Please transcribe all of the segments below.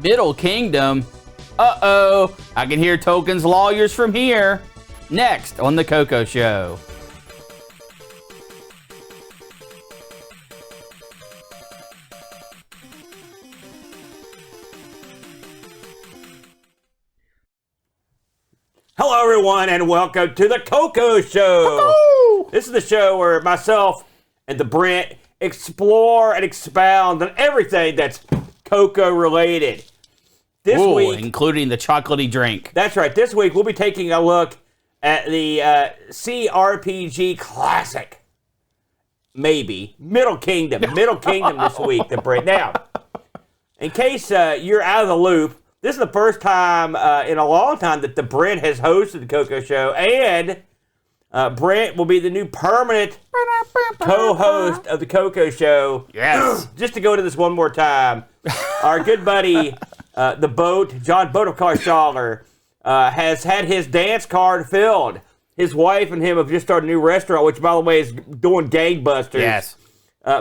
Middle Kingdom? Uh-oh, I can hear Token's lawyers from here. Next on the CoCo Show. Hello, everyone, and welcome to the CoCo Show. Woo-hoo! This is the show where myself and the Brent explore and expound on everything that's CoCo related. This week, including the chocolatey drink. That's right. This week, we'll be taking a look at the CRPG classic, maybe, Middle Kingdom. Middle Kingdom this week, the Brent. Now, in case you're out of the loop, this is the first time in a long time that the Brent has hosted the CoCo Show, and Brent will be the new permanent co-host of the CoCo Show. Yes. Just to go to this one more time, our good buddy, the Boat, John Boat of Carshaller, has had his dance card filled. His wife and him have just started a new restaurant, which, by the way, is doing gangbusters. Yes.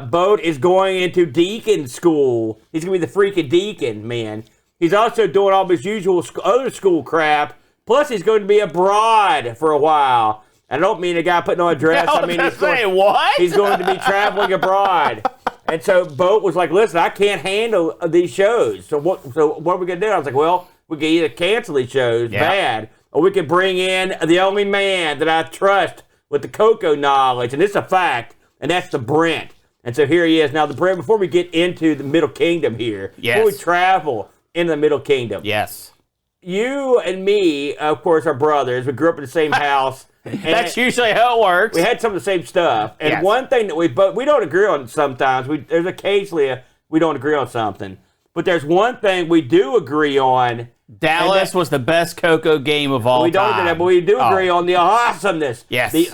Boat is going into deacon school. He's going to be the freaking deacon, man. He's also doing all his usual other school crap. Plus, he's going to be abroad for a while. I don't mean a guy putting on a dress. I mean, he's going to be traveling abroad. And so Boat was like, listen, I can't handle these shows. So what are we going to do? I was like, well, we can either cancel these shows, bad, or we can bring in the only man that I trust with the CoCo knowledge. And it's a fact, and that's the Brent. And so here he is. Now, the Brent, before we get into the Middle Kingdom here, before we travel in the Middle Kingdom. Yes. You and me, of course, are brothers. We grew up in the same house. That's usually how it works. We had some of the same stuff. And one thing that we don't agree on sometimes, there's occasionally we don't agree on something. But there's one thing we do agree on. Dallas was the best CoCo game of all time. We don't agree on that, but we do agree on the awesomeness. Yes. This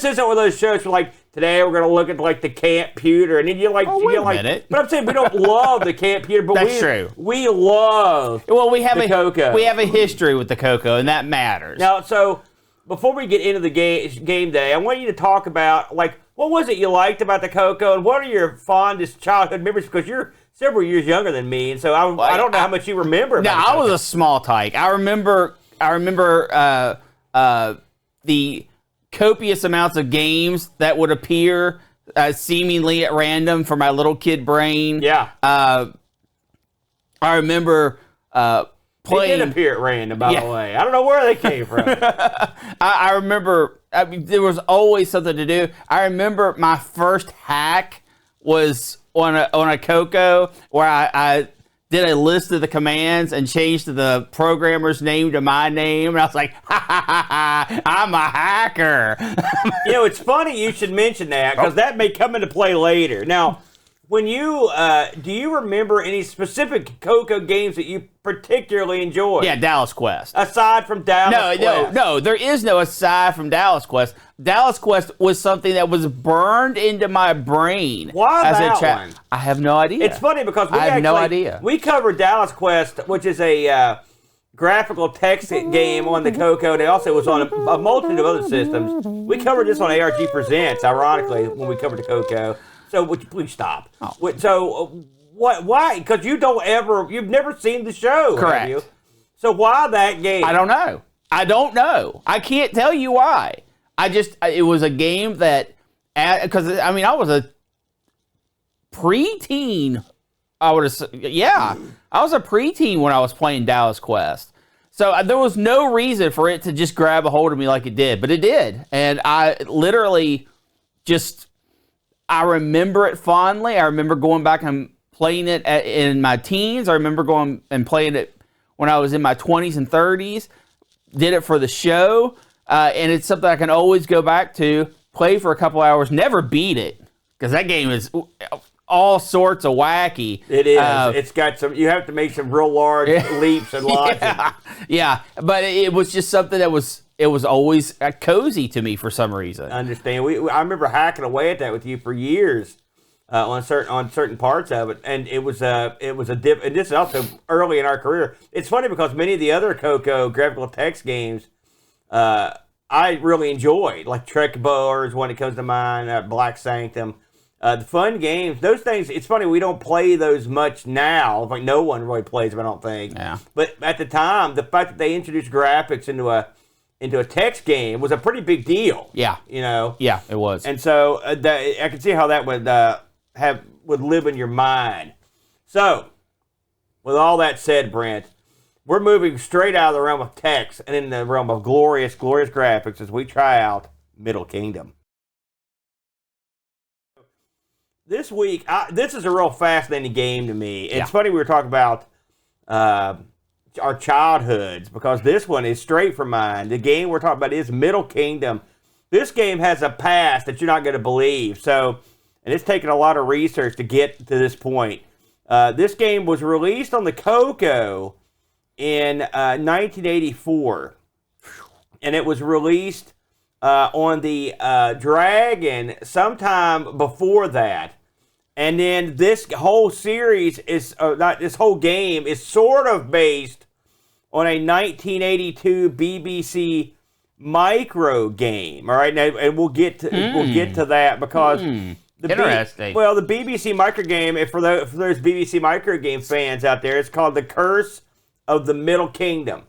isn't one of those shows where, like, today we're going to look at, like, the computer, and then you're like, wait a minute. But I'm saying we don't love the computer, but That's true. We love we have CoCo. We have a history with the CoCo, and that matters. Now, so before we get into the game day, I want you to talk about, like, what was it you liked about the CoCo, and what are your fondest childhood memories? Because you're several years younger than me, and so I don't know how much you remember about I was a small tyke. I remember the copious amounts of games that would appear seemingly at random for my little kid brain. Yeah. I remember playing. They did appear at random, by the way. I don't know where they came from. I remember. I mean, there was always something to do. I remember my first hack was on a CoCo where I did a list of the commands and changed the programmer's name to my name, and I was like, ha ha ha ha, I'm a hacker. It's funny you should mention that, because that may come into play later. Now, when you do you remember any specific CoCo games that you particularly enjoyed? Yeah, Dallas Quest. Aside from Dallas Quest. No, there is no aside from Dallas Quest. Dallas Quest was something that was burned into my brain. Why that one? I have no idea. It's funny because I have no idea. We covered Dallas Quest, which is a graphical text game on the CoCo, and it also was on a multitude of other systems. We covered this on ARG Presents, ironically, when we covered the CoCo. So, would you please stop? Oh. So, why? Because you've never seen the show, correct? Have you? So, why that game? I don't know. I can't tell you why. It was a game that, because I was a preteen. I was a preteen when I was playing Dallas Quest. So there was no reason for it to just grab a hold of me like it did, but it did, and I literally I remember it fondly. I remember going back and playing it in my teens. I remember going and playing it when I was in my 20s and 30s. Did it for the show, and it's something I can always go back to, play for a couple hours, never beat it, because that game is all sorts of wacky. It is. It's got some. You have to make some real large leaps and launches. Yeah, but it was just something that was. It was always cozy to me for some reason. I understand. I remember hacking away at that with you for years on certain parts of it, and it was a dip. And this is also early in our career. It's funny because many of the other CoCo graphical text games I really enjoyed, like Trek Boer is one that comes to mind. Black Sanctum. The fun games, those things, it's funny, we don't play those much now. Like, no one really plays them, I don't think. Yeah. But at the time, the fact that they introduced graphics into a text game was a pretty big deal. Yeah. You know? Yeah, it was. And so I can see how that would live in your mind. So, with all that said, Brent, we're moving straight out of the realm of text and in the realm of glorious, glorious graphics as we try out Middle Kingdom. This week, this is a real fascinating game to me. It's funny we were talking about our childhoods, because this one is straight from mine. The game we're talking about is Middle Kingdom. This game has a past that you're not going to believe. So, and it's taken a lot of research to get to this point. This game was released on the CoCo in 1984, and it was released on the Dragon sometime before that. And then this whole series is, not this whole game is sort of based on a 1982 BBC micro game. All right, and we'll get to that because interesting. The BBC micro game, for those BBC micro game fans out there, it's called The Curse of the Middle Kingdom.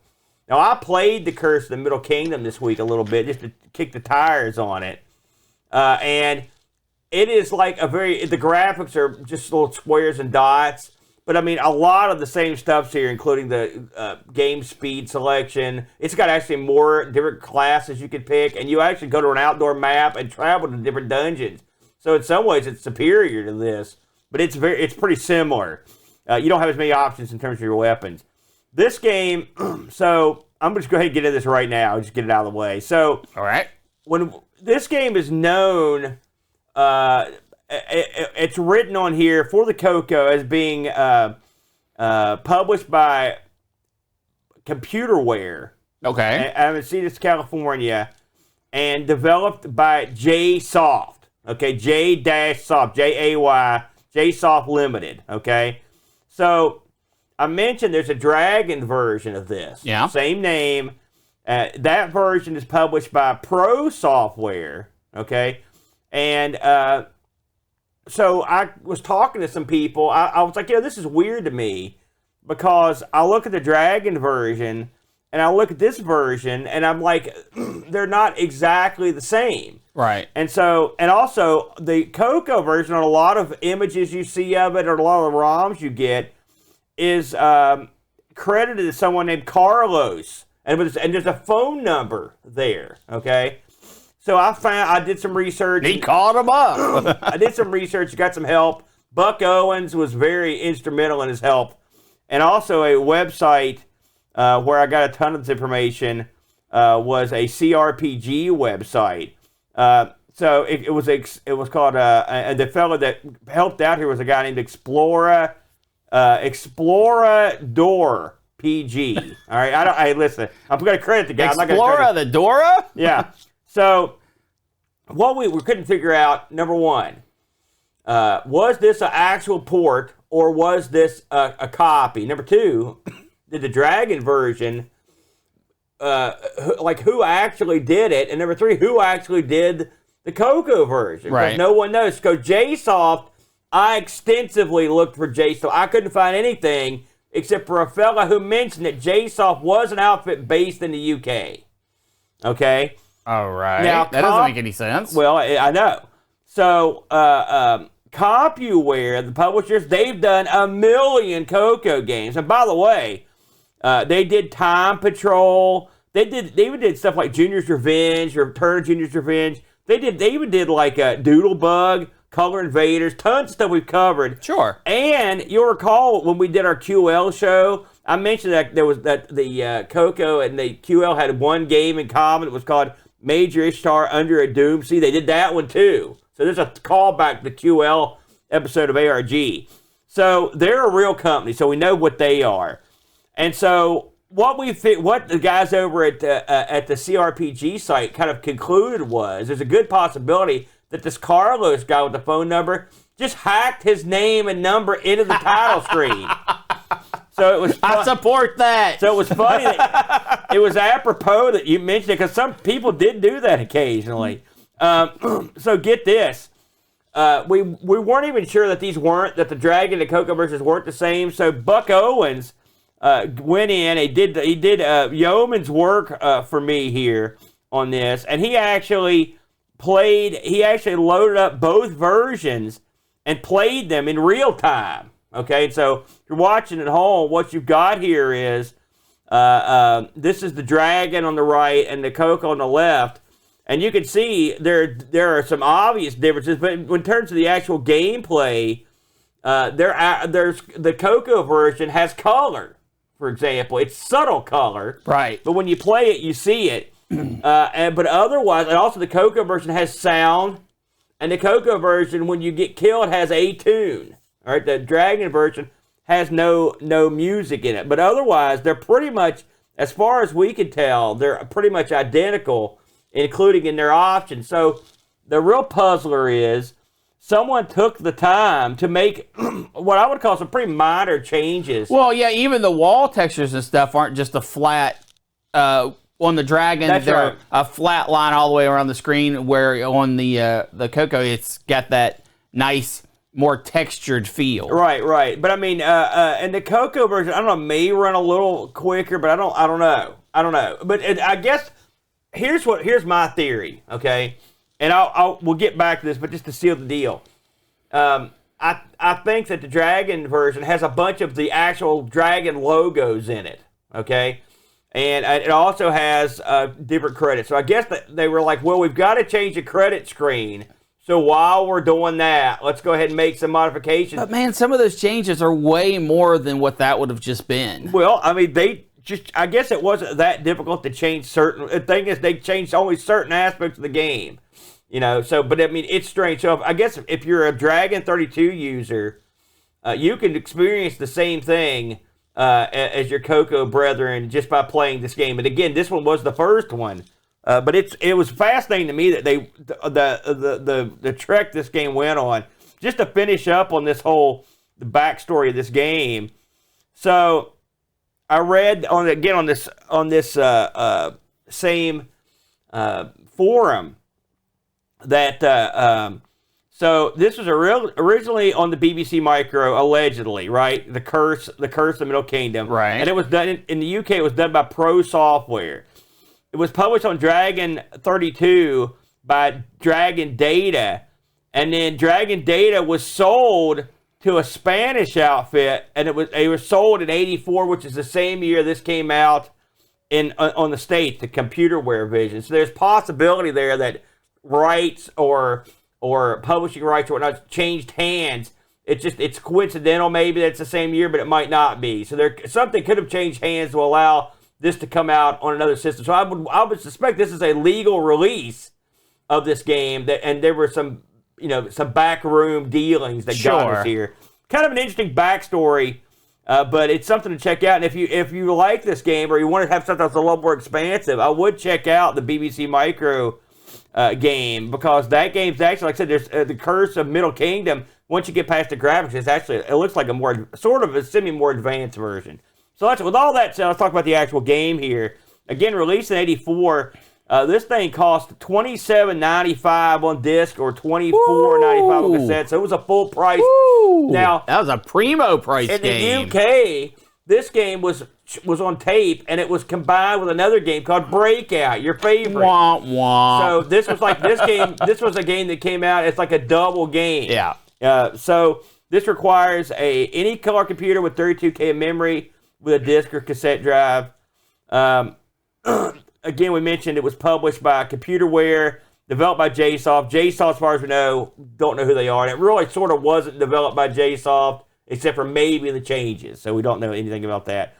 Now, I played The Curse of the Middle Kingdom this week a little bit just to kick the tires on it, and it is like the graphics are just little squares and dots, but I mean, a lot of the same stuff's here, including the game speed selection. It's got actually more different classes you can pick, and you actually go to an outdoor map and travel to different dungeons. So in some ways, it's superior to this, but it's pretty similar. You don't have as many options in terms of your weapons. This game, so I'm just going to go ahead and get into this right now, just get it out of the way. So, all right, when this game is known, it's written on here for the CoCo as being published by Computerware. Okay. Out of Cedars, California, and developed by JSoft. Okay, J-Soft, J-A-Y, JSoft Limited. Okay, so I mentioned there's a Dragon version of this. Yeah. Same name. That version is published by Pro Software. Okay. And so I was talking to some people. I was like, this is weird to me, because I look at the Dragon version and I look at this version and I'm like, they're not exactly the same. Right. And so, and also the CoCo version, on a lot of images you see of it or a lot of the ROMs you get, is credited to someone named Carlos. And there's a phone number there, okay? So I did some research. He called him up. I did some research, got some help. Buck Owens was very instrumental in his help. And also a website where I got a ton of this information was a CRPG website. So it was called, the fellow that helped out here was a guy named Explorador PG. All right, listen, I'm going to credit the guy. Explora the Dora? Yeah. So, what we couldn't figure out, number one, was this an actual port or was this a copy? Number two, did the Dragon version, who actually did it? And number three, who actually did the CoCo version? Right. No one knows. So, JSoft, I extensively looked for JSoft. I couldn't find anything except for a fella who mentioned that JSoft was an outfit based in the UK. Okay? All right. Now, that doesn't make any sense. Well, I know. So, CompuWare, the publishers, they've done 1 million CoCo games. And by the way, they did Time Patrol. They even did stuff like Junior's Revenge or Return of Junior's Revenge. They even did like Doodlebug, Color Invaders, tons of stuff we've covered. Sure. And you'll recall when we did our QL show, I mentioned that there was the CoCo and the QL had one game in common. It was called Major Ishtar Under a Doom. See, they did that one too. So there's a callback to the QL episode of ARG. So they're a real company, so we know what they are. And so what the guys over at the CRPG site kind of concluded was there's a good possibility that this Carlos guy with the phone number just hacked his name and number into the title screen. So it was. I support that. So it was funny that it was apropos that you mentioned it, because some people did do that occasionally. So get this. we weren't even sure that that the Dragon and CoCo versions weren't the same. So Buck Owens went in. He did yeoman's work for me here on this, and he actually loaded up both versions and played them in real time. Okay, so if you're watching at home, what you've got here is this is the Dragon on the right and the CoCo on the left. And you can see there are some obvious differences, but in terms of the actual gameplay, there's the CoCo version has color, for example. It's subtle color. Right. But when you play it, you see it. But otherwise, and also the CoCo version has sound, and the CoCo version, when you get killed, has a tune. All right, the Dragon version has no music in it. But otherwise, they're pretty much, as far as we can tell, they're pretty much identical, including in their options. So the real puzzler is someone took the time to make what I would call some pretty minor changes. Well, yeah, even the wall textures and stuff aren't just a flat, on the Dragon, That's they're right. a flat line all the way around the screen, where on the CoCo, it's got that nice, more textured feel. Right. But I mean, and the CoCo version, I don't know, may run a little quicker, but I don't know. But I guess here's my theory, okay? And we'll get back to this, but just to seal the deal, I think that the Dragon version has a bunch of the actual Dragon logos in it, okay? And it also has different credits. So I guess that they were like, well, we've got to change the credit screen. So while we're doing that, let's go ahead and make some modifications. But man, some of those changes are way more than what that would have just been. Well, I mean, I guess it wasn't that difficult to change certain. The thing is, they changed only certain aspects of the game, So, but I mean, it's strange. So, I guess if you're a Dragon 32 user, you can experience the same thing as your CoCo brethren just by playing this game. And again, this one was the first one, but it was fascinating to me that the trek this game went on just to finish up on the backstory of this game. So I read on this same forum that so this was originally on the BBC Micro, allegedly, right? The Curse of the Middle Kingdom, right? And it was done in the UK. It was done by Pro Software. It was published on Dragon 32 by Dragon Data, and then Dragon Data was sold to a Spanish outfit, and it was sold in '84, which is the same year this came out on the States, the Computerware version. So there's possibility there that rights or publishing rights or whatnot changed hands. It's coincidental maybe that it's the same year, but it might not be. So something could have changed hands to allow this to come out on another system. So I would suspect this is a legal release of this game, and there were some backroom dealings that got us here. Kind of an interesting backstory, but it's something to check out. And if you like this game or you want to have something that's a little more expansive, I would check out the BBC Micro game, because that game's actually, like I said, there's the Curse of Middle Kingdom. Once you get past the graphics, it looks like a semi-more advanced version. So with all that said, let's talk about the actual game here. Again, released in '84. This thing cost $27.95 on disc or $24.95 on cassette. So it was a full price. Woo! Now that was a primo price game. In the UK, this game was on tape, and it was combined with another game called Breakout, your favorite. Wah, wah. So this was like this game. This was a game that came out. It's like a double game. Yeah. So this requires any color computer with 32K of memory with a disc or cassette drive. Again, we mentioned it was published by Computerware, developed by JSoft. JSoft, as far as we know, don't know who they are. And it really sort of wasn't developed by JSoft, except for maybe the changes. So we don't know anything about that.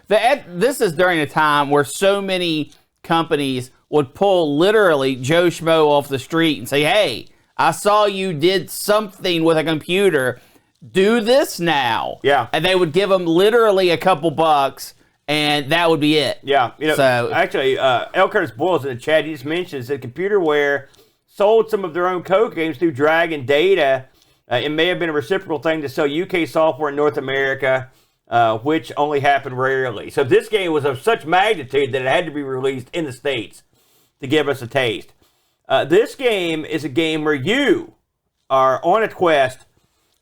This is during a time where so many companies would pull literally Joe Schmo off the street and say, hey, I saw you did something with a computer. Do this now. Yeah. And they would give them literally a couple bucks, and that would be it. Yeah. Actually, L. Curtis Boyle's in the chat. He just mentions that Computerware sold some of their own CoCo games through Dragon Data. It may have been a reciprocal thing to sell UK software in North America, which only happened rarely. So this game was of such magnitude that it had to be released in the States to give us a taste. This game is a game where you are on a quest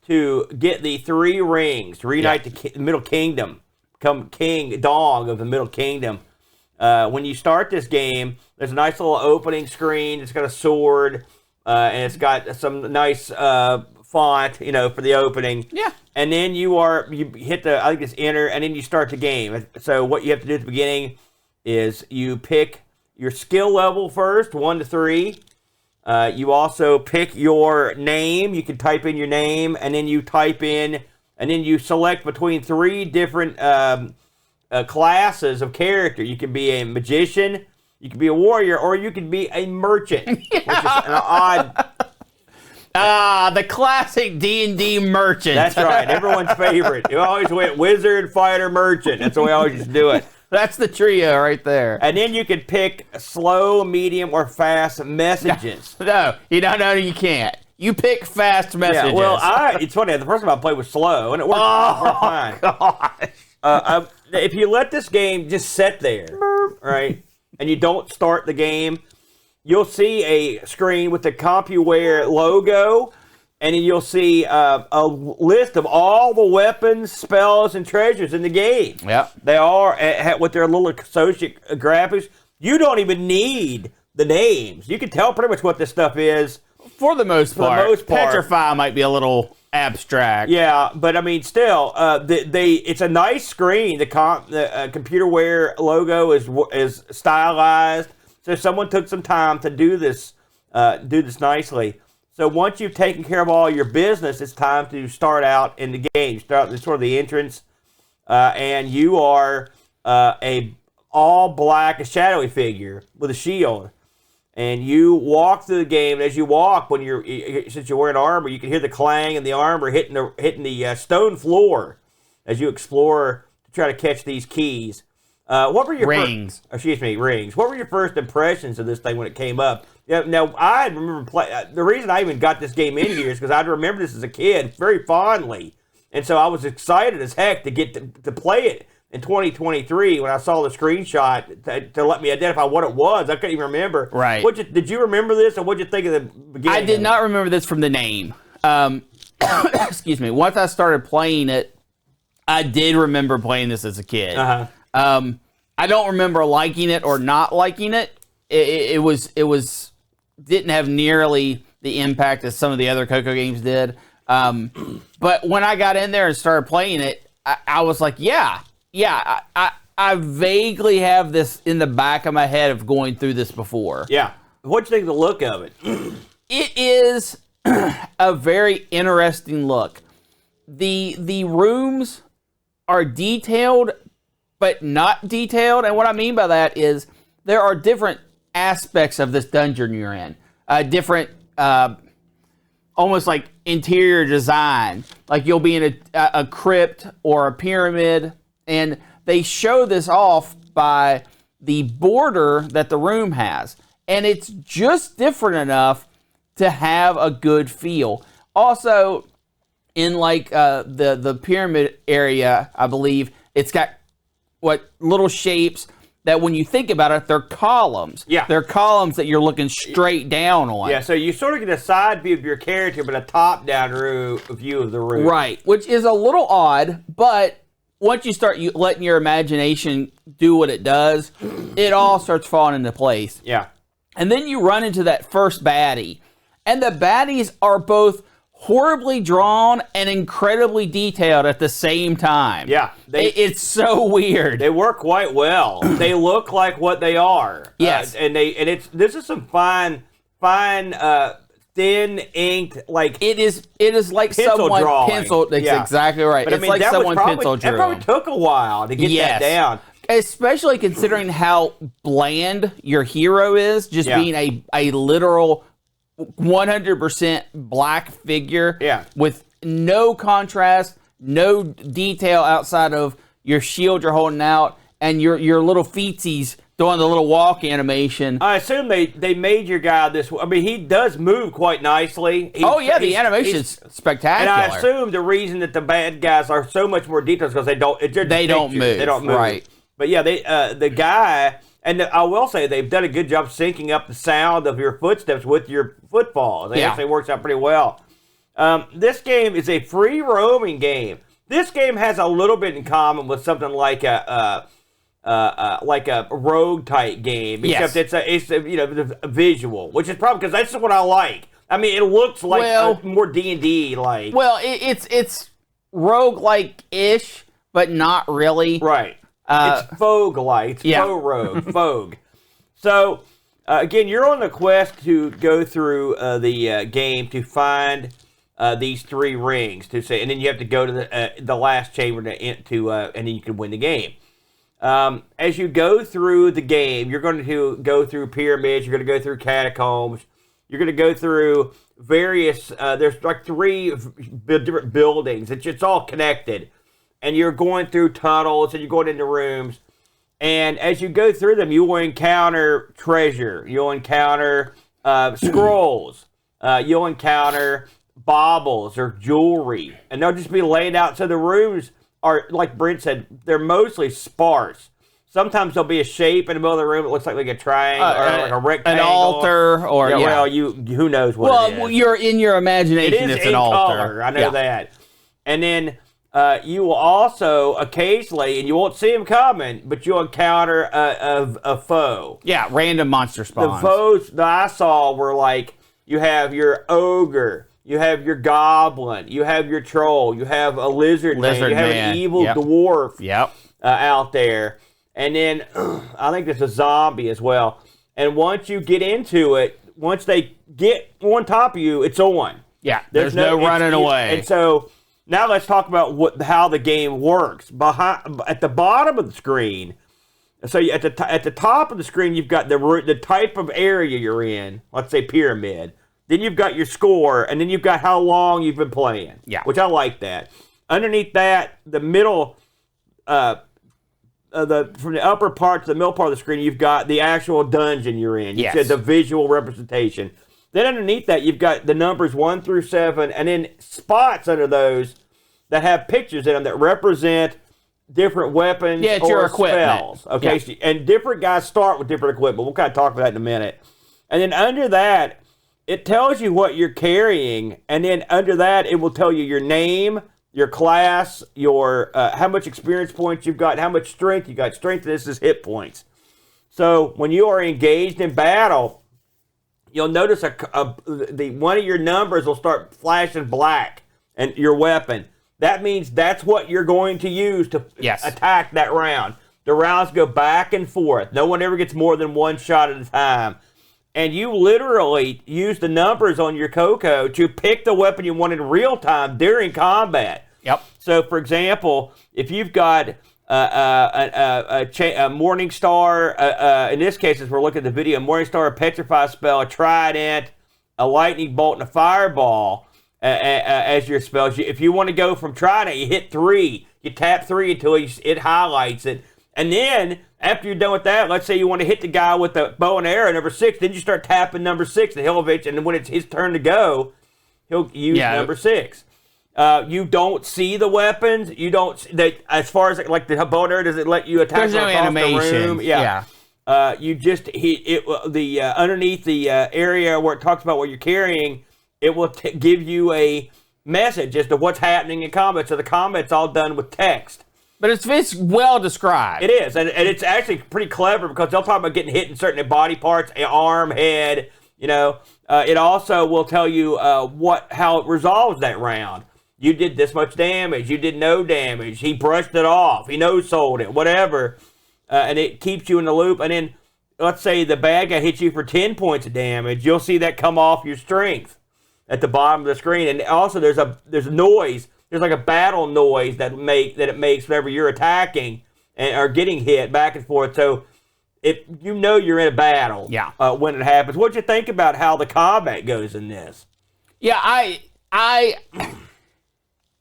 to get the 3 rings, to reunite the Middle Kingdom, become king, dog of the Middle Kingdom. When you start this game, there's a nice little opening screen. It's got a sword, and it's got some nice font, for the opening. Yeah. And then you hit I think it's enter, and then you start the game. So what you have to do at the beginning is you pick your skill level first, 1 to 3. You also pick your name. You can type in your name, and then you select between 3 different classes of character. You can be a magician, you can be a warrior, or you can be a merchant, which is an odd... the classic D&D merchant. That's right, everyone's favorite. You always went wizard, fighter, merchant. That's the way I always used to do it. That's the trio right there. And then you can pick slow, medium, or fast messages. No, you can't. You pick fast messages. Yeah, well, it's funny. The first time I played was slow, and it worked, fine. Gosh. If you let this game just sit there, right, and you don't start the game, you'll see a screen with the CompuWare logo, and then you'll see a list of all the weapons, spells, and treasures in the game. Yeah. They are with their little associate graphics. You don't even need the names. You can tell pretty much what this stuff is. For the most part. Petrify might be a little abstract. Yeah, but I mean, still, it's a nice screen. The ComputerWare logo is stylized. So someone took some time to do this nicely. So once you've taken care of all your business, it's time to start out in the game. Start sort of the entrance, and you are a all black, a shadowy figure with a shield, and you walk through the game. And as you walk, since you're wearing armor, you can hear the clang and the armor hitting the stone floor as you explore to try to catch these keys. What were your rings? Rings. What were your first impressions of this thing when it came up? Yeah, now I remember the reason I even got this game in here is because I remember this as a kid very fondly, and so I was excited as heck to get to play it in 2023 when I saw the screenshot to let me identify what it was. I couldn't even remember. Right. Did you remember this, or what did you think of the beginning? I did not remember this from the name. Excuse me. Once I started playing it, I did remember playing this as a kid. Uh-huh. I don't remember liking it or not liking it. It was didn't have nearly the impact as some of the other CoCo games did. But when I got in there and started playing it, I was like, I vaguely have this in the back of my head of going through this before. Yeah. What'd you think of the look of it? It is a very interesting look. The rooms are detailed, but not detailed. And what I mean by that is there are different aspects of this dungeon you're in. Different, almost like interior design. Like you'll be in a crypt or a pyramid, and they show this off by the border that the room has. And it's just different enough to have a good feel. Also, in like the pyramid area, I believe, it's got little shapes that when you think about it, they're columns. Yeah. They're columns that you're looking straight down on. Yeah, so you sort of get a side view of your character, but a top-down view of the room. Right, which is a little odd, but once you start letting your imagination do what it does, it all starts falling into place. Yeah. And then you run into that first baddie, and the baddies are both horribly drawn and incredibly detailed at the same time. Yeah. It's so weird. They work quite well. They look like what they are. Yes. This is some fine thin inked, like it is like pencil someone drawing. penciled. That's exactly right. But, it's like someone pencil drew. That probably took a while to get that down. Especially considering how bland your hero is, just being a literal 100% black figure with no contrast, no detail outside of your shield you're holding out and your little feetsies doing the little walk animation. I assume they made your guy this way. I mean, he does move quite nicely. The animation's spectacular. And I assume the reason that the bad guys are so much more detailed is because they don't move. Right. But yeah, the guy, And I will say they've done a good job syncing up the sound of your footsteps with your footfalls. It actually works out pretty well. This game is a free roaming game. This game has a little bit in common with something like a rogue type game, except it's a visual, which is probably because that's what I like. I mean, it looks like more D&D like. Well, it's rogue-like-ish, but not really. Right. It's Fogue-like. It's faux rogue. Fogue. So, again, you're on the quest to go through the game to find these 3 rings and then you have to go to the last chamber and then you can win the game. As you go through the game, you're going to go through pyramids. You're going to go through catacombs. You're going to go through various. There's like 3 different buildings. It's all connected. And you're going through tunnels and you're going into rooms. And as you go through them, you will encounter treasure. You'll encounter scrolls. You'll encounter baubles or jewelry. And they'll just be laid out. So the rooms are, like Brent said, they're mostly sparse. Sometimes there'll be a shape in the middle of the room that looks like a triangle or like a rectangle. An altar or, well, who knows what it is. Well, you're in your imagination, it's an altar. Color. I know that. And then you will also occasionally, and you won't see them coming, but you'll encounter a foe. Yeah, random monster spawns. The foes that I saw were like, you have your ogre, you have your goblin, you have your troll, you have a lizard man, you have an evil dwarf out there. And then I think there's a zombie as well. And once you get into it, once they get on top of you, it's on. Yeah, there's no running away. And so now let's talk about how the game works. At the bottom of the screen, so at the top of the screen, you've got the type of area you're in. Let's say pyramid. Then you've got your score, and then you've got how long you've been playing. Yeah, which I like that. Underneath that, the middle, from the upper part to the middle part of the screen, you've got the actual dungeon you're in. You said the visual representation. Then underneath that, you've got the numbers 1 through 7, and then spots under those that have pictures in them that represent different weapons or spells. Okay, so, and different guys start with different equipment. We'll kind of talk about that in a minute. And then under that, it tells you what you're carrying, and then under that, it will tell you your name, your class, your how much experience points you've got, how much strength you got. Strength, this is hit points. So when you are engaged in battle, you'll notice one of your numbers will start flashing black, and your weapon. That means that's what you're going to use to attack that round. The rounds go back and forth. No one ever gets more than one shot at a time. And you literally use the numbers on your CoCo to pick the weapon you want in real time during combat. Yep. So, for example, if you've got a Morning Star, in this case, as we're looking at the video, a Morning Star, a Petrify spell, a Trident, a Lightning Bolt, and a Fireball as your spells. If you want to go from Trident, you hit 3. You tap 3 until it highlights it. And then, after you're done with that, let's say you want to hit the guy with the bow and arrow, number 6, then you start tapping number 6, and and when it's his turn to go, he'll use number 6. You don't see the weapons. You don't, as far as like the bow and arrow, does it let you attack There's no animation. The room? Yeah. You just, underneath the area where it talks about what you're carrying, it will give you a message as to what's happening in combat. So the combat's all done with text. But it's well described. It is, and it's actually pretty clever because they'll talk about getting hit in certain body parts, arm, head. It also will tell you how it resolves that round. You did this much damage. You did no damage. He brushed it off. He no-sold it. Whatever, and it keeps you in the loop. And then let's say the bad guy hits you for 10 points of damage. You'll see that come off your strength at the bottom of the screen. And also there's a noise. There's like a battle noise that it makes whenever you're attacking and are getting hit back and forth. So if you know you're in a battle when it happens. What'd you think about how the combat goes in this? Yeah, I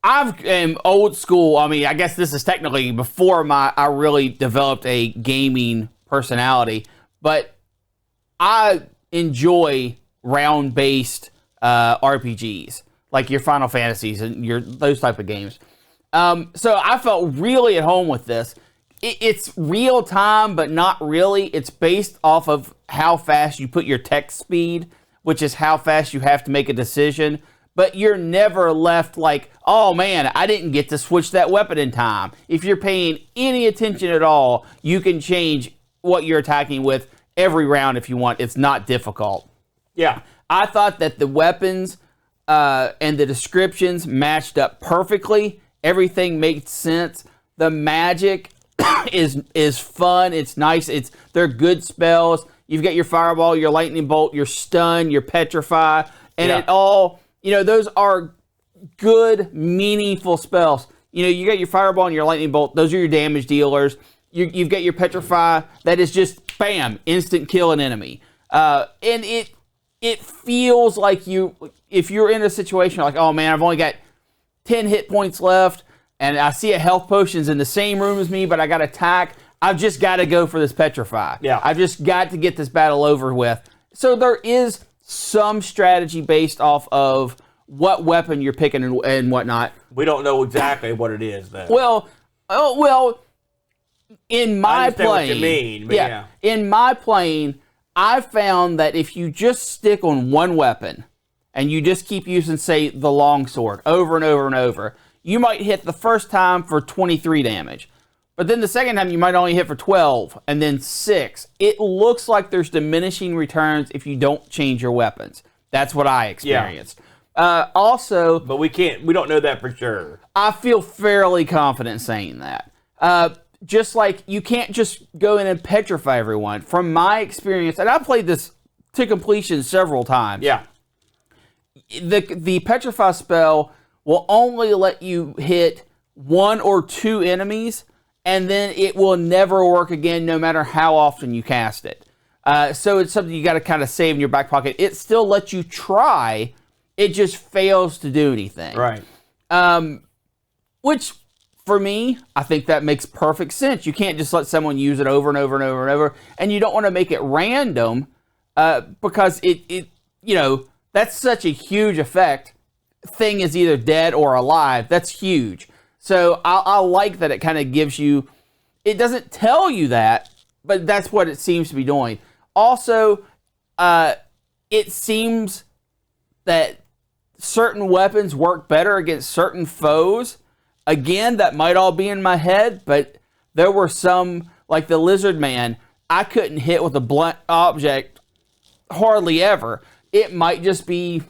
am old school. I mean, I guess this is technically before I really developed a gaming personality, but I enjoy round-based RPGs. Like your Final Fantasies and those type of games. So I felt really at home with this. it's real time, but not really. It's based off of how fast you put your text speed, which is how fast you have to make a decision. But you're never left like, oh man, I didn't get to switch that weapon in time. If you're paying any attention at all, you can change what you're attacking with every round if you want. It's not difficult. Yeah. I thought that the weapons and the descriptions matched up perfectly. Everything made sense. The magic is fun. It's nice. They're good spells. You've got your fireball, your lightning bolt, your stun, your petrify, and it all, those are good, meaningful spells. You got your fireball and your lightning bolt. Those are your damage dealers. You've got your petrify. That is just bam, instant kill an enemy. And it feels like if you're in a situation like, oh man, I've only got 10 hit points left, and I see a health potion's in the same room as me, but I got attack. I've just got to go for this petrify. Yeah. I've just got to get this battle over with. So there is some strategy based off of what weapon you're picking and whatnot. We don't know exactly what it is, though. Well, in my I understand playing, what you mean, but yeah. In my playing, I found that if you just stick on one weapon and you just keep using, say, the longsword over and over and over, you might hit the first time for 23 damage. But then the second time you might only hit for 12 and then 6. It looks like there's diminishing returns if you don't change your weapons. That's what I experienced. Also, but we don't know that for sure. I feel fairly confident saying that. Just like you can't just go in and petrify everyone. From my experience, and I played this to completion several times. Yeah. The petrify spell will only let you hit 1 or 2 enemies, and then it will never work again no matter how often you cast it. So it's something you got to kind of save in your back pocket. It still lets you try. It just fails to do anything. Right. Which, for me, I think that makes perfect sense. You can't just let someone use it over and over and over and over. And you don't want to make it random because it that's such a huge effect. Thing is either dead or alive. That's huge. So I like that it kind of gives you, it doesn't tell you that, but that's what it seems to be doing. Also, it seems that certain weapons work better against certain foes. Again, that might all be in my head, but there were some, like the lizard man, I couldn't hit with a blunt object hardly ever. It might just be,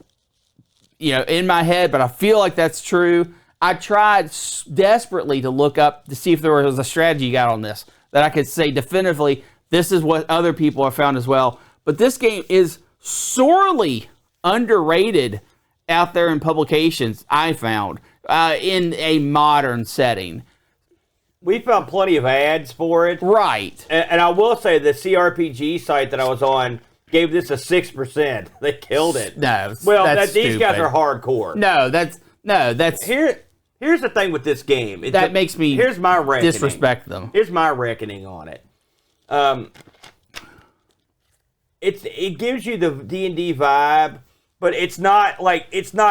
in my head, but I feel like that's true. I tried desperately to look up to see if there was a strategy you got on this that I could say definitively, this is what other people have found as well. But this game is sorely underrated out there in publications, I found, in a modern setting. We found plenty of ads for it. Right. And I will say the CRPG site that I was on gave this a 6%. They killed it. No, these guys are hardcore. No, that's Here's the thing with this game. Makes me here's my reckoning. Disrespect them. Here's my reckoning on it. It gives you the D&D vibe, but it's not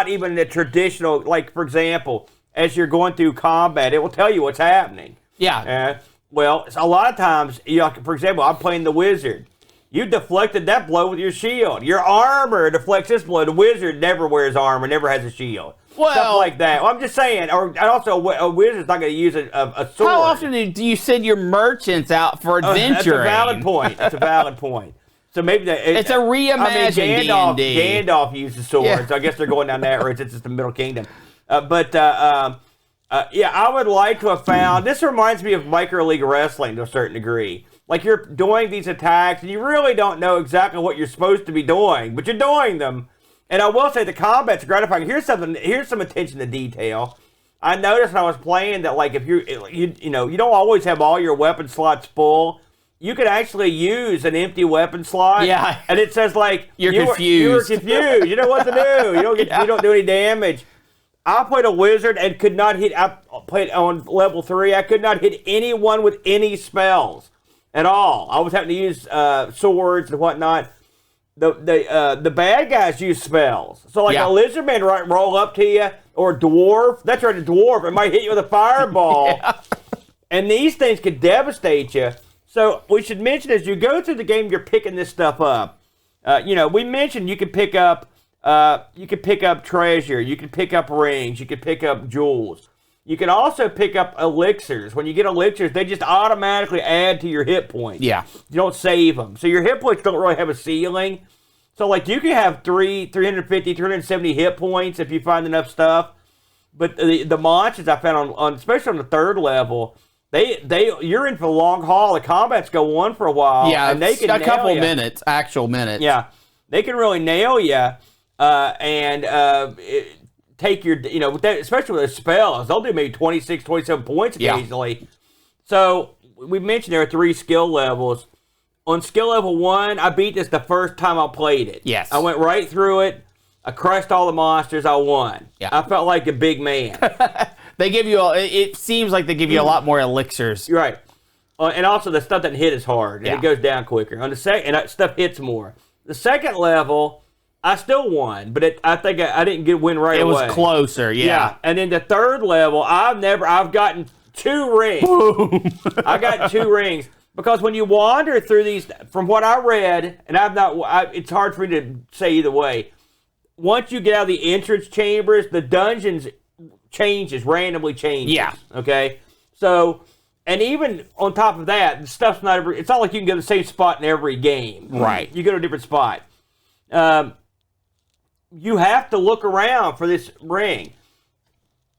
even the traditional, like, for example, as you're going through combat, it will tell you what's happening. Yeah. Well, a lot of times, for example, I'm playing the wizard. You deflected that blow with your shield. Your armor deflects this blow. The wizard never wears armor, never has a shield. Well, stuff like that. Well, I'm just saying. And also, a wizard's not going to use a sword. How often do you send your merchants out for adventuring? That's a valid point. It's a valid point. So maybe it's a reimagined D&D. Gandalf uses swords. Yeah. So I guess they're going down that road since it's the Middle Kingdom. I would like to have found. This reminds me of Micro League Wrestling to a certain degree. Like, you're doing these attacks, and you really don't know exactly what you're supposed to be doing, but you're doing them. And I will say the combat's gratifying. Here's some attention to detail. I noticed when I was playing that, like, if you don't always have all your weapon slots full. You could actually use an empty weapon slot. Yeah. And it says, like, you were confused. You were confused. You know what to do. You don't do any damage. I played a wizard and could not hit. I played on level 3. I could not hit anyone with any spells at all. I was having to use swords and whatnot. The bad guys use spells. So, like, a lizard man roll up to you, or a dwarf. That's right, a dwarf. It might hit you with a fireball. And these things could devastate you. So we should mention as you go through the game, you're picking this stuff up. We mentioned you can pick up treasure, you can pick up rings, you can pick up jewels. You can also pick up elixirs. When you get elixirs, they just automatically add to your hit points. Yeah. You don't save them. So your hit points don't really have a ceiling. So, like, you can have 350, 370 hit points if you find enough stuff. But the monsters I found, on especially on the third level, you're in for the long haul. The combats go on for a while. Yeah, and they can a couple nail you. minutes, actual minutes. Yeah. They can really nail you take your, especially with the spells, they'll do maybe 26, 27 points occasionally. Yeah. So we mentioned there are 3 skill levels. On skill level 1, I beat this the first time I played it. Yes. I went right through it. I crushed all the monsters. I won. Yeah. I felt like a big man. They give you, it seems like they give you a lot more elixirs. You're right. And also the stuff doesn't hit as hard. And it goes down quicker. On the second, and stuff hits more. The second level, I still won, but I think I didn't win right away. It was closer, yeah. And then the third level, I've gotten 2 rings. Boom. I got 2 rings because when you wander through these, from what I read, and it's hard for me to say either way. Once you get out of the entrance chambers, the dungeons randomly changes. Yeah. Okay. So, and even on top of that, the stuff's it's not like you can go to the same spot in every game. Right. You go to a different spot. You have to look around for this ring.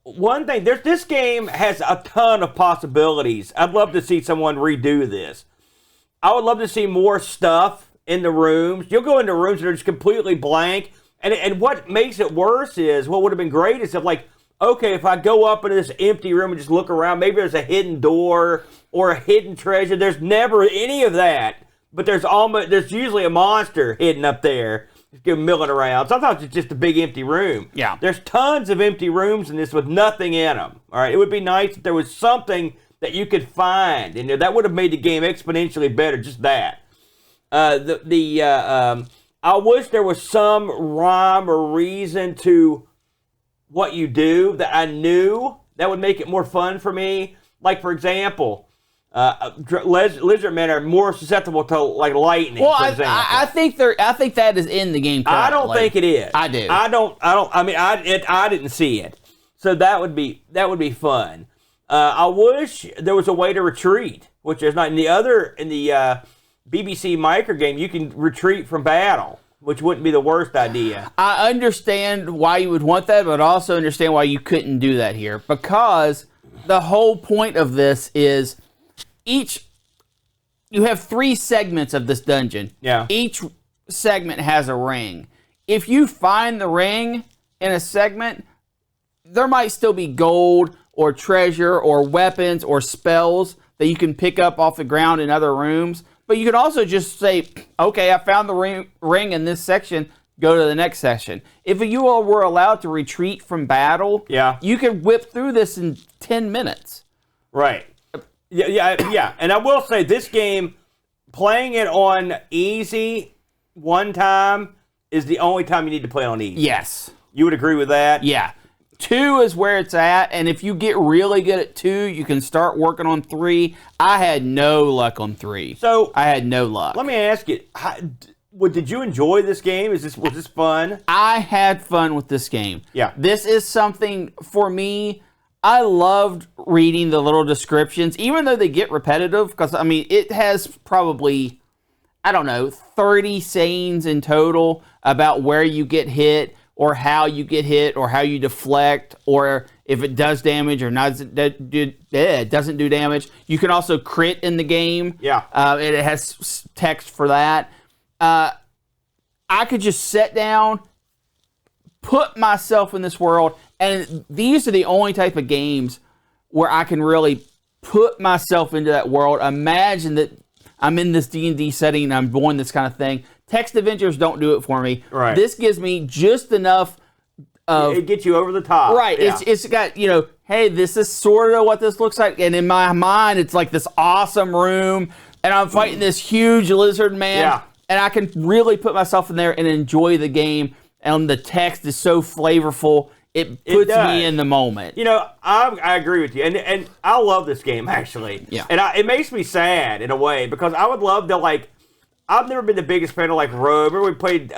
One thing, this game has a ton of possibilities. I'd love to see someone redo this. I would love to see more stuff in the rooms. You'll go into rooms that are just completely blank. And what makes it worse is, what would have been great is if I go up into this empty room and just look around, maybe there's a hidden door or a hidden treasure. There's never any of that. But there's usually a monster hidden up there. Just milling around. Sometimes it's just a big empty room. Yeah. There's tons of empty rooms in this with nothing in them. All right. It would be nice if there was something that you could find in there. That would have made the game exponentially better. Just that. I wish there was some rhyme or reason to what you do that I knew that would make it more fun for me. Like, for example, lizard men are more susceptible to lightning. Well, for example. I think that is in the game currently. I don't think it is. I do. I didn't see it, so that would be fun. I wish there was a way to retreat, which there's not in the BBC micro game. You can retreat from battle, which wouldn't be the worst idea. I understand why you would want that, but I also understand why you couldn't do that here, because the whole point of this is you have 3 segments of this dungeon. Yeah. Each segment has a ring. If you find the ring in a segment, there might still be gold or treasure or weapons or spells that you can pick up off the ground in other rooms. But you can also just say, okay, I found the ring in this section, go to the next section. If you all were allowed to retreat from battle, you could whip through this in 10 minutes. Right. Yeah. And I will say, this game, playing it on easy one time is the only time you need to play it on easy. Yes. You would agree with that? Yeah. 2 is where it's at, and if you get really good at 2, you can start working on 3. I had no luck on 3. So I had no luck. Let me ask you, did you enjoy this game? Was this fun? I had fun with this game. Yeah. This is something, for me, I loved reading the little descriptions, even though they get repetitive, because, it has probably, 30 sayings in total about where you get hit, or how you get hit, or how you deflect, or if it does damage or doesn't do damage. You can also crit in the game. Yeah. It has text for that. I could just sit down, put myself in this world, and these are the only type of games where I can really put myself into that world. Imagine that I'm in this D&D setting and I'm doing this kind of thing. Text adventures don't do it for me. Right. This gives me just enough of... It gets you over the top. Right. Yeah. It's got, hey, this is sort of what this looks like. And in my mind, it's like this awesome room, and I'm fighting this huge lizard man. Yeah. And I can really put myself in there and enjoy the game. And the text is so flavorful. it puts me in the moment. You know, I agree with you, and I love this game actually. Yeah. And it makes me sad in a way because I would love to like. I've never been the biggest fan of like Rogue. Remember we played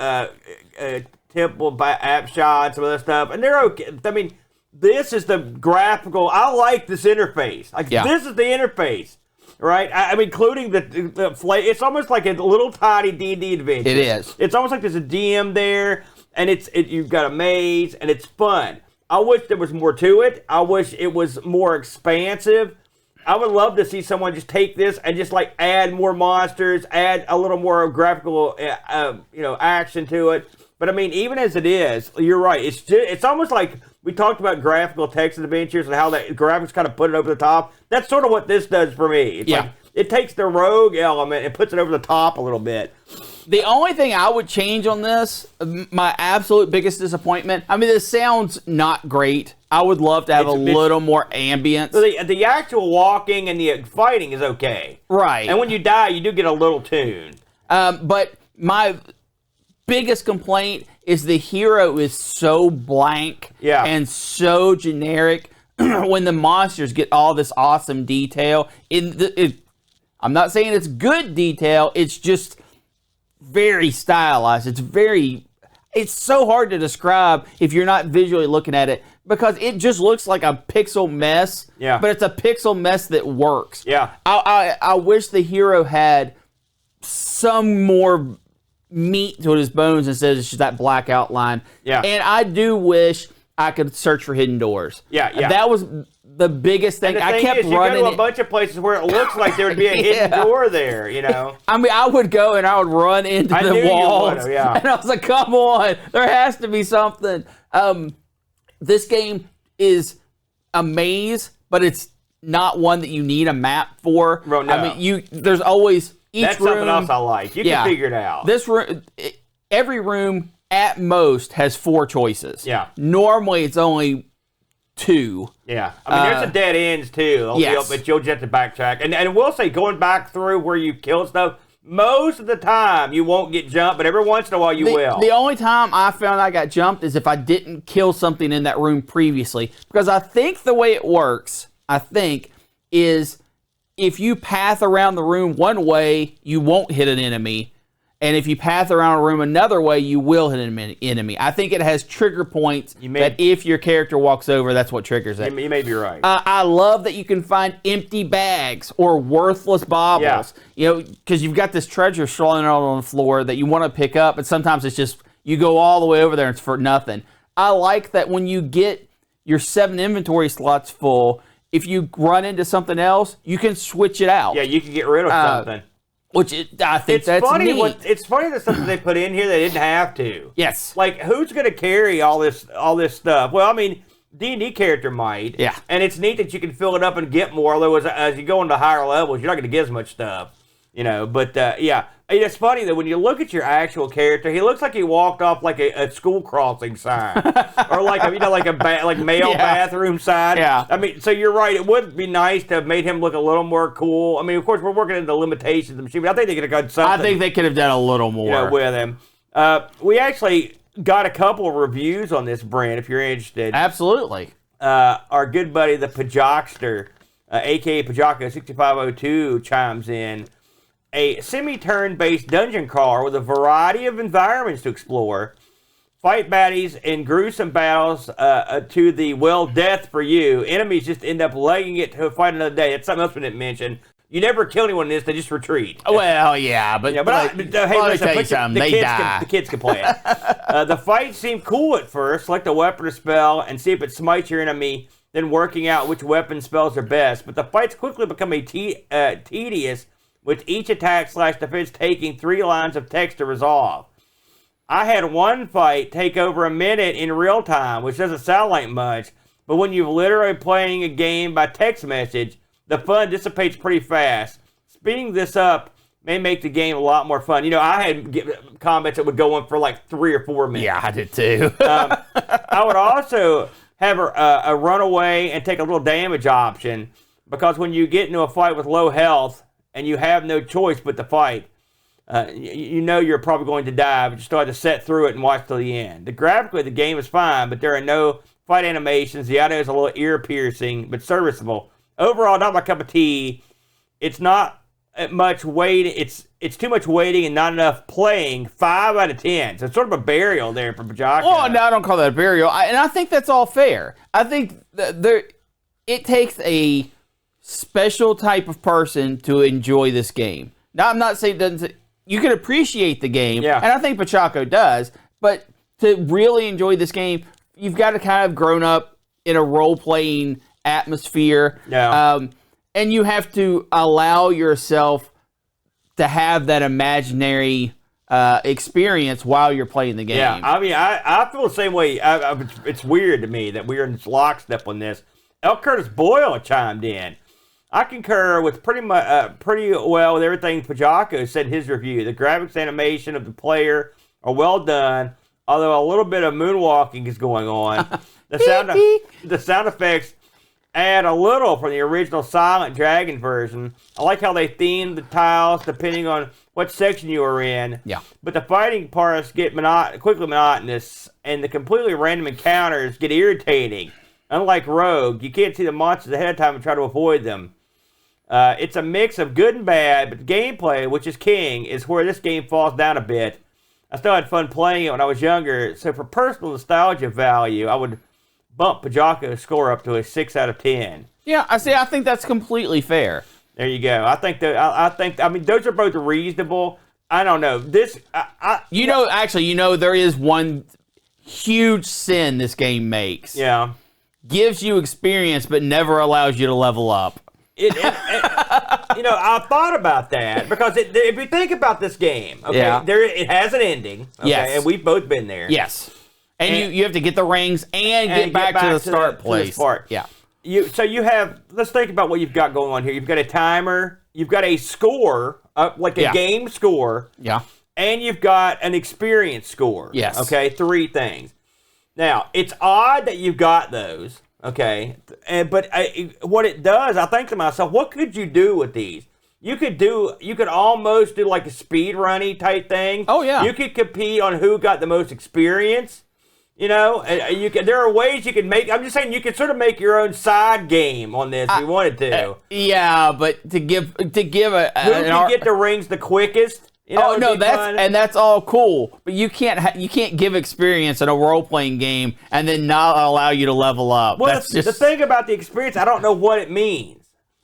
Temple App Shot, some other stuff, and they're okay. I mean, this is the graphical. I like this interface. Like this is the interface, right? I mean, including the it's almost like a little tiny D&D adventure. It is. It's almost like there's a DM there, and you've got a maze, and it's fun. I wish there was more to it. I wish it was more expansive. I would love to see someone just take this and just like add more monsters, add a little more graphical, action to it. But I mean, even as it is, you're right. It's almost like we talked about graphical text adventures and how that graphics kind of put it over the top. That's sort of what this does for me. It's like it takes the rogue element and puts it over the top a little bit. The only thing I would change on this, my absolute biggest disappointment, I mean, this sounds not great. I would love to have a little more ambience. The actual walking and the fighting is okay. Right. And when you die, you do get a little tune. But my biggest complaint is the hero is so blank and so generic when the monsters get all this awesome detail. I'm not saying it's good detail, it's just very stylized. It's so hard to describe if you're not visually looking at it because it just looks like a pixel mess. Yeah. But it's a pixel mess that works. Yeah. I wish the hero had some more meat to his bones instead of just that black outline. Yeah. And I do wish I could search for hidden doors. Yeah. That was the biggest thing. I kept running. You go to a bunch of places where it looks like there would be a hidden door there, you know. I mean, I would go and I would run into the walls. And I was like, come on, there has to be something. This game is a maze, but it's not one that you need a map for. Bro, no. I mean, there's always That's something else I like. You can figure it out. This room, every room at most has 4 choices. Yeah. Normally, it's only 2. Yeah. I mean, there's a dead ends, too. Yes. But you'll just have to backtrack. And we'll say, going back through where you killed stuff, most of the time you won't get jumped, but every once in a while you will. The only time I found I got jumped is if I didn't kill something in that room previously. Because I think the way it works, is if you path around the room one way, you won't hit an enemy. And if you path around a room another way, you will hit an enemy. I think it has trigger points that if your character walks over, that's what triggers it. You may be right. I love that you can find empty bags or worthless baubles. You know, because you've got this treasure strolling out on the floor that you want to pick up, and sometimes it's just, you go all the way over there and it's for nothing. I like that when you get your 7 inventory slots full, if you run into something else, you can switch it out. Yeah, you can get rid of something. I think that's funny neat. It's funny the stuff that they put in here they didn't have to. Yes. Like, who's going to carry all this stuff? Well, I mean, D&D character might. Yeah. And it's neat that you can fill it up and get more, although as you go into higher levels, you're not going to get as much stuff. You know, but yeah. It's funny that when you look at your actual character, he looks like he walked off like a school crossing sign, or like a male bathroom sign. Yeah. I mean, so you're right. It would be nice to have made him look a little more cool. I mean, of course, we're working into the limitations of the machine, but I think they could have done something. I think they could have done a little more with him. We actually got a couple of reviews on this brand. If you're interested, absolutely. Our good buddy, the Pajockster, aka Pajocka 6502, chimes in. A semi-turn-based dungeon crawler with a variety of environments to explore. Fight baddies in gruesome battles to the, death for you. Enemies just end up legging it to fight another day. That's something else we didn't mention. You never kill anyone in this, they just retreat. Well, yeah, but, hey, listen, the kids can play it. The fights seem cool at first. Select a weapon or spell and see if it smites your enemy, then working out which weapon spells are best. But the fights quickly become tedious, with each attack/defense taking 3 lines of text to resolve. I had one fight take over a minute in real time, which doesn't sound like much, but when you're literally playing a game by text message, the fun dissipates pretty fast. Speeding this up may make the game a lot more fun. You know, I had comments that would go on for like 3 or 4 minutes. Yeah, I did too. I would also have a runaway and take a little damage option, because when you get into a fight with low health, and you have no choice but to fight, you know you're probably going to die, but you still have to set through it and watch till the end. Graphically, the game is fine, but there are no fight animations. The audio is a little ear-piercing, but serviceable. Overall, not my cup of tea. It's not much waiting. It's too much waiting and not enough playing. 5 out of 10. So it's sort of a burial there for Bajaka. Well, no, I don't call that a burial. And I think that's all fair. I think it takes a special type of person to enjoy this game. Now, I'm not saying it doesn't. You can appreciate the game, yeah. And I think Pachaco does. But to really enjoy this game, you've got to kind of grown up in a role-playing atmosphere. Yeah. And you have to allow yourself to have that imaginary experience while you're playing the game. Yeah, I mean, I feel the same way. It's weird to me that we're in lockstep on this. L. Curtis Boyle chimed in. I concur with pretty well with everything Pajaco said in his review. The graphics animation of the player are well done, although a little bit of moonwalking is going on. The sound effects add a little from the original Silent Dragon version. I like how they themed the tiles depending on what section you were in. Yeah. But the fighting parts get quickly monotonous, and the completely random encounters get irritating. Unlike Rogue, you can't see the monsters ahead of time and try to avoid them. It's a mix of good and bad, but the gameplay, which is king, is where this game falls down a bit. I still had fun playing it when I was younger, so for personal nostalgia value, I would bump Pajaco's score up to a 6 out of 10. Yeah, I think that's completely fair. There you go. I mean, those are both reasonable. I don't know. There is one huge sin this game makes. Yeah. Gives you experience, but never allows you to level up. I thought about that because if you think about this game, okay, yeah. It has an ending, okay, yes. and we've both been there. Yes. And you have to get the rings and get back to the start place. Yeah. Let's think about what you've got going on here. You've got a timer, you've got a score, like a game score. Yeah. And you've got an experience score. Yes. Okay, 3 things. Now, it's odd that you've got those, okay? But what it does, I think to myself, what could you do with these? You could almost do like a speed running type thing. Oh, yeah. You could compete on who got the most experience. You know, there are ways you can make. I'm just saying you could sort of make your own side game on this if you wanted to. Yeah, but to give who can get the rings the quickest. You know, that's all cool, but you can't give experience in a role playing game and then not allow you to level up. Well, the thing about the experience, I don't know what it means.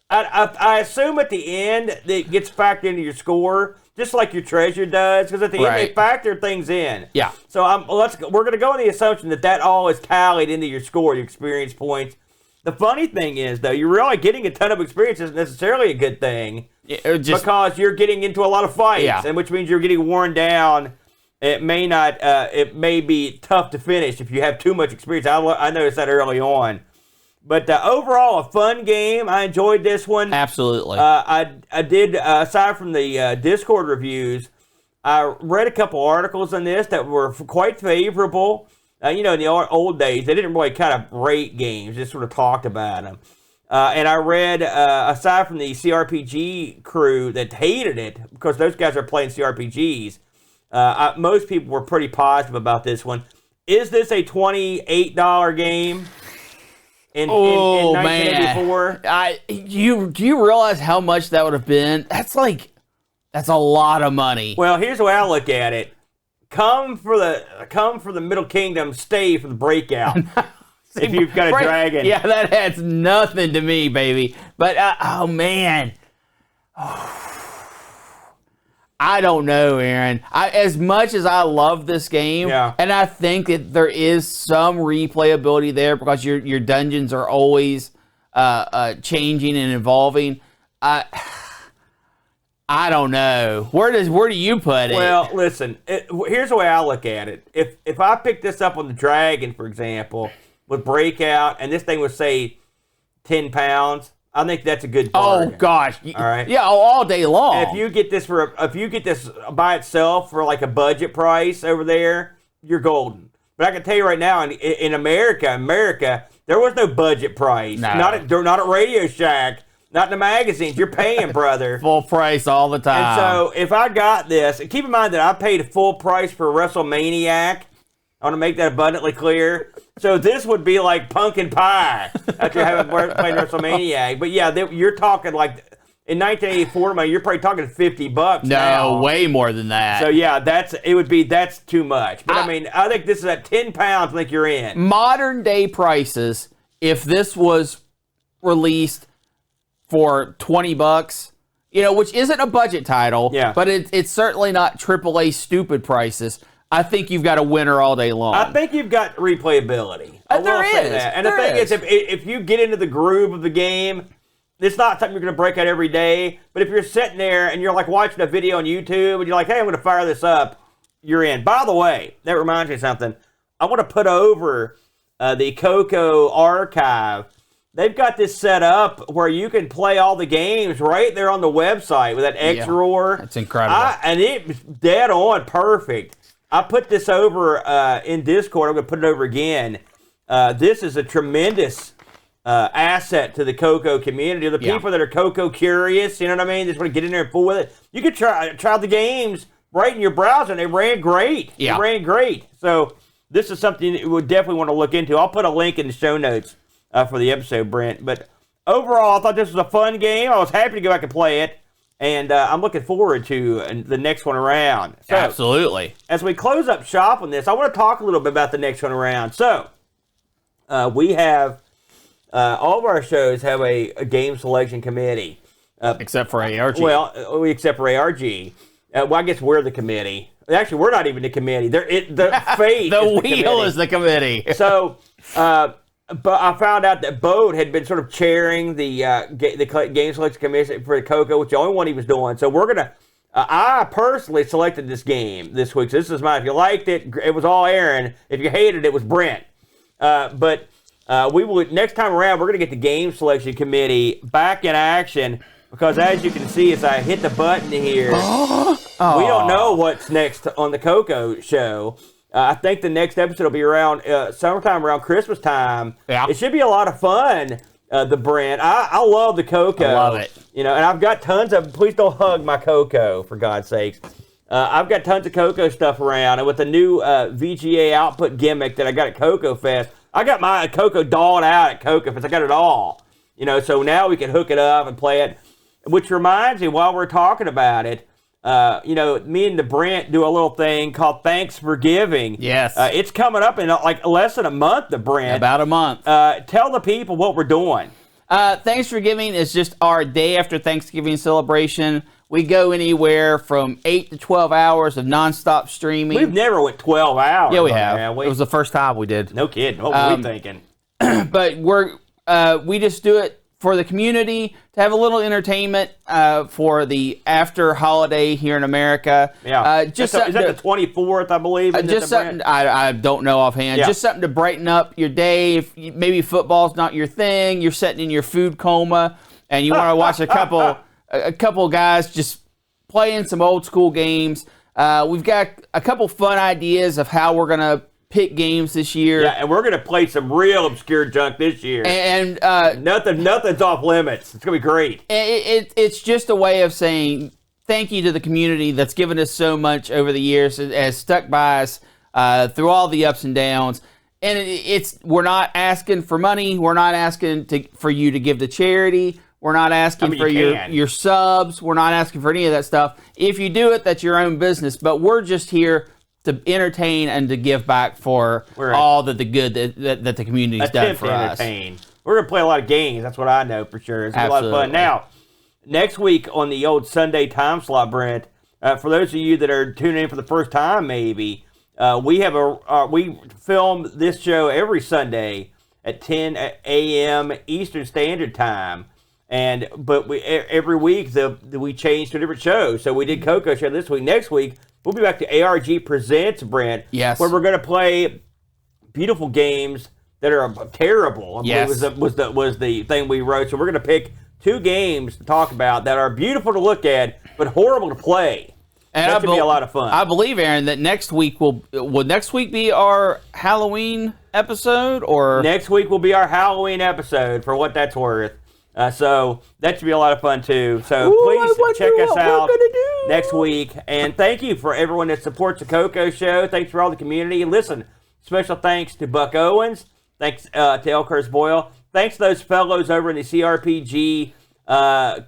I assume at the end it gets factored into your score, just like your treasure does, because at the end they factor things in. Yeah. So we're going to go on the assumption that all is tallied into your score, your experience points. The funny thing is, though, you're really getting a ton of experience isn't necessarily a good thing, because you're getting into a lot of fights, and which means you're getting worn down. It may not. It may be tough to finish if you have too much experience. I noticed that early on. But overall, a fun game. I enjoyed this one. Absolutely. I did, aside from the Discord reviews, I read a couple articles on this that were quite favorable. In the old days, they didn't really kind of rate games, just sort of talked about them. And I read, aside from the CRPG crew that hated it, because those guys are playing CRPGs, most people were pretty positive about this one. Is this a $28 game? In 1984. Man. Do you realize how much that would have been? That's a lot of money. Well, here's the way I look at it. Come for the Middle Kingdom, stay for the Breakout. If you've got a dragon. Yeah, that adds nothing to me, baby. But oh man. I don't know, Aaron. As much as I love this game, and I think that there is some replayability there because your dungeons are always changing and evolving. I don't know. Where do you put it? Well, listen. Here's the way I look at it. If I pick this up on the Dragon, for example, with Breakout, and this thing was say £10. I think that's a good bargain. Oh gosh! All right. Yeah, all day long. And if you get this by itself for like a budget price over there, you're golden. But I can tell you right now, in America, there was no budget price. No. Not at Radio Shack. Not in the magazines. You're paying, brother. Full price all the time. And so if I got this, and keep in mind that I paid full price for WrestleManiac. I want to make that abundantly clear. So this would be like pumpkin pie after having played WrestleMania. But yeah, you're talking like in 1984 money, you're probably talking $50 now. No, way more than that. So yeah, that's too much. But I mean, I think this is at £10. I think you're in. Modern day prices, if this was released for $20, which isn't a budget title, but it's certainly not AAA stupid prices. I think you've got a winner all day long. I think you've got replayability. There is. And the thing is, if you get into the groove of the game, it's not something you're going to break out every day. But if you're sitting there and you're like watching a video on YouTube and you're like, hey, I'm going to fire this up, you're in. By the way, that reminds me of something. I want to put over the CoCo archive. They've got this set up where you can play all the games right there on the website with that X-Roar. That's incredible. And it's dead on perfect. I put this over in Discord. I'm going to put it over again. This is a tremendous asset to the CoCo community. The people that are CoCo curious, you know what I mean? Just want to get in there and fool with it. You could try the games right in your browser, and they ran great. Yeah. They ran great. So this is something that you would definitely want to look into. I'll put a link in the show notes for the episode, Brent. But overall, I thought this was a fun game. I was happy to go back and play it. And I'm looking forward to the next one around. So, absolutely. As we close up shop on this, I want to talk a little bit about the next one around. So, we have, all of our shows have a game selection committee. Except for ARG. Well, except for ARG. Well, I guess we're the committee. Actually, we're not even the committee. The fate the wheel is the committee. So, but I found out that Bode had been sort of chairing the game selection commission for CoCo, which the only one he was doing. So we're gonna. I personally selected this game this week. So this is mine. If you liked it, it was all Aaron. If you hated it, was Brent. But we will next time around. We're gonna get the game selection committee back in action because, as you can see, as I hit the button here, we don't know what's next on the CoCo show. I think the next episode will be around summertime, around Christmas time. Yeah. It should be a lot of fun, the brand. I love the CoCo. I love it. And I've got tons of, please don't hug my CoCo, for God's sakes. I've got tons of CoCo stuff around. And with the new VGA output gimmick that I got at CoCo Fest, I got my CoCo dolled out at CoCo Fest. I got it all. So now we can hook it up and play it. Which reminds me, while we're talking about it, me and the Brent do a little thing called Thanks for Giving. Yes. It's coming up in like less than a month, the Brent. About a month. Tell the people what we're doing. Thanks for Giving is just our day after Thanksgiving celebration. We go anywhere from 8 to 12 hours of nonstop streaming. We've never went 12 hours. Yeah, we have. It was the first time we did. No kidding. What were we thinking? But we just do it for the community, to have a little entertainment for the after holiday here in America. Yeah. Is that the 24th, I believe? Just something, I don't know offhand. Yeah. Just something to brighten up your day. If maybe football's not your thing, you're sitting in your food coma, and you want to watch a couple guys just playing some old school games. We've got a couple fun ideas of how we're going to pick games this year. Yeah, and we're going to play some real obscure junk this year. And nothing's off limits. It's going to be great. It's just a way of saying thank you to the community that's given us so much over the years, has stuck by us through all the ups and downs. And we're not asking for money. We're not asking for you to give to charity. We're not asking for your subs. We're not asking for any of that stuff. If you do it, that's your own business. But we're just here to entertain and to give back for all the good that the community's done for us. We're going to play a lot of games. That's what I know for sure. It's a lot of fun. Now, next week on the old Sunday time slot, Brent, for those of you that are tuning in for the first time maybe, we film this show every Sunday at 10 a.m. Eastern Standard Time. But every week we change to a different show. So we did CoCo Show this week. Next week, we'll be back to ARG Presents, Brent. Yes. Where we're going to play beautiful games that are terrible. Yes. Was the thing we wrote. So we're going to pick 2 games to talk about that are beautiful to look at, but horrible to play. And that should be a lot of fun. I believe, Aaron, that next week will next week be our Halloween episode, or next week will be our Halloween episode, for what that's worth. So that should be a lot of fun too. So please check us out next week. And thank you for everyone that supports the CoCo Show. Thanks for all the community. And listen, Special thanks to Buck Owens. Thanks to Elkhurst Boyle. Thanks to those fellows over in the CRPG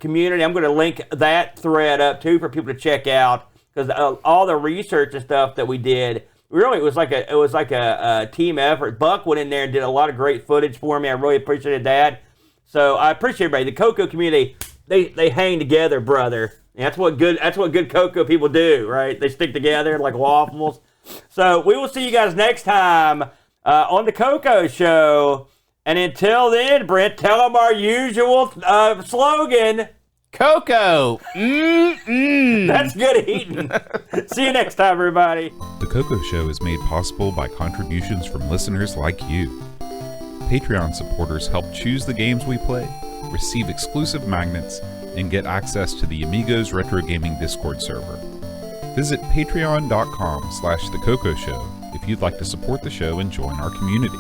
community. I'm going to link that thread up too for people to check out, because all the research and stuff that we did, really, it was like a team effort. Buck went in there and did a lot of great footage for me. I really appreciated that. So I appreciate everybody. The CoCo community, they hang together, brother. And that's what good CoCo people do, right? They stick together like waffles. So we will see you guys next time on the CoCo Show. And until then, Brent, tell them our usual slogan. CoCo. That's good eating. See you next time, everybody. The CoCo Show is made possible by contributions from listeners like you. Patreon supporters help choose the games we play, receive exclusive magnets, and get access to the Amigos Retro Gaming Discord server. Visit patreon.com/theCoCo Show if you'd like to support the show and join our community.